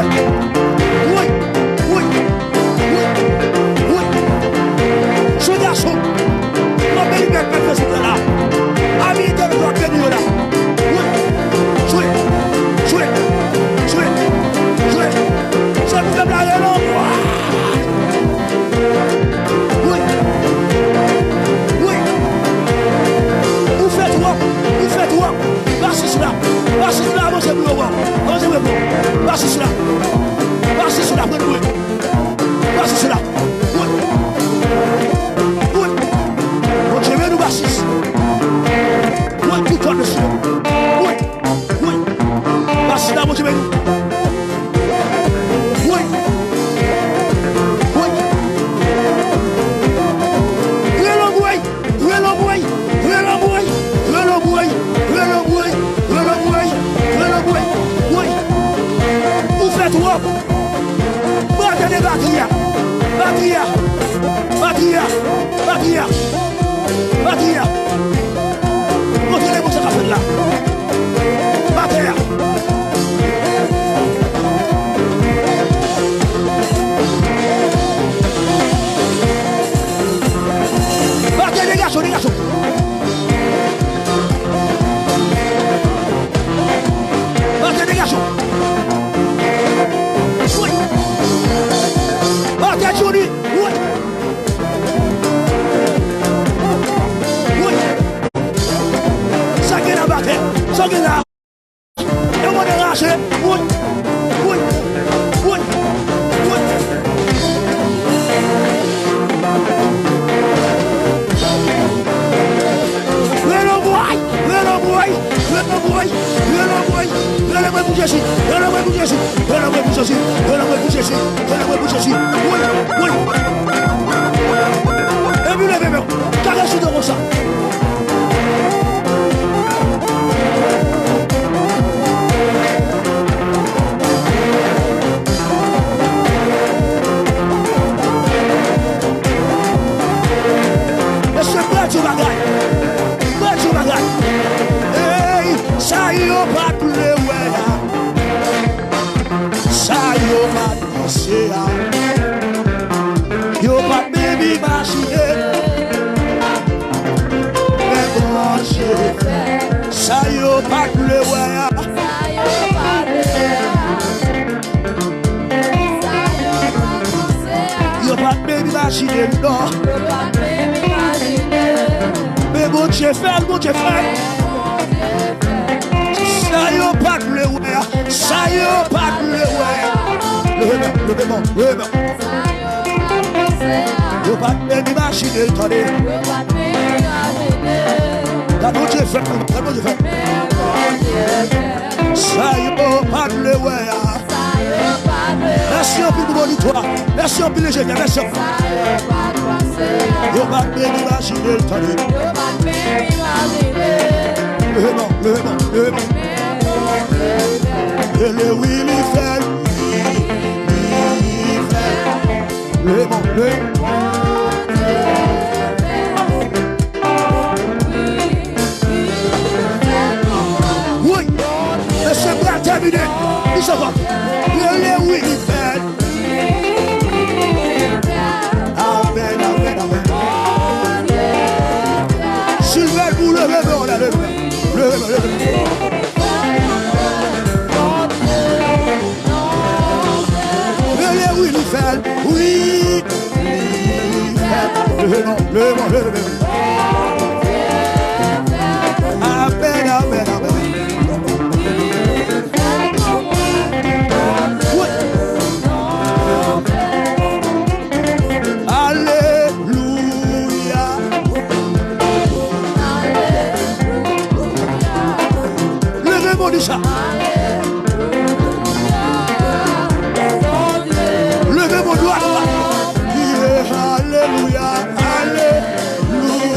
Oui, oui, oui, oui. Ce garçon, mon béni m'a fait ce là. Ami de toi, béni là. Oui, jouez, jouez, jouez, jouez. Ça nous fait blaguer non. Oui, oui. Vous faites quoi? Vous faites quoi? Passez cela, avancez pour le voir. Avancez pour le voir. Passez cela, prenez le passez cela. Oui, oui. Mon Dieu, nous bassissons. Oui, tout comme le ciel. Oui, oui. Passez là, mon Dieu, nous. Oui, oui. Vous faites quoi? Battez les batteries. Montrez-les pour ce qu'on fait là. Battez. Battez les garçons. Battez les garçons. Oui. Battez Johnny. Oui. Oui. Ça qui est la bataille. Ça qui est là. Et on va déranger. Oui. Oui. Oui. Oui. Et puis levez-moi, caressez de ça. Et c'est pas du bagage. Pas du bagage. Hey, ça y est, pas de ouais. Ça y est, pas de c'est. Yo pas baby machine. Mais bon, j'ai fait. Ça y est, pas de ouais. Yo pas baby machine, non. Mais bon, j'ai fait, bon, j'ai fait. Ça y est, pas de ouais. Ça y est, pas de ouais. Le yo pas de machine, attendez. La bon Dieu fait, la bon Dieu fait. Ça y est, pas de ouais. Merci en plus de mon histoire. Merci en plus de génie. Merci. Yo pas de machine, attendez. Le Willy fait. Oui, mais c'est pas terminé. Il s'en va. Le Willy fait. Amen. Sylvain, vous levez, on a levé. Levez. Oui, le Amen. Oui. Alléluia. Levez-moi de ça. Levez mon doigt. Alléluia, alléluia.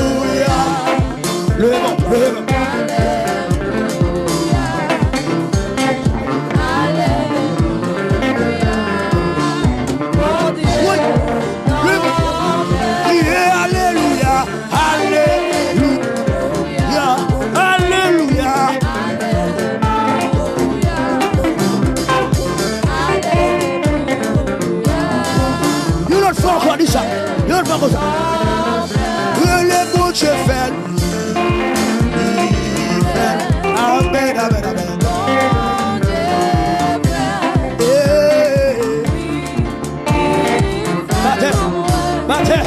toi, dis ça. Il pas comme ça. Le bon Dieu fait. Amen, amen, amen. Matin.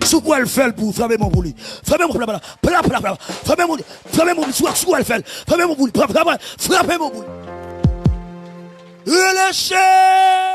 Sous quoi elle fait pour frapper mon bouli? Frapper mon bouli. Frapper mon bouli. Sous quoi elle fait? Frapper mon bouli. Frapper mon bouli. Relâchez.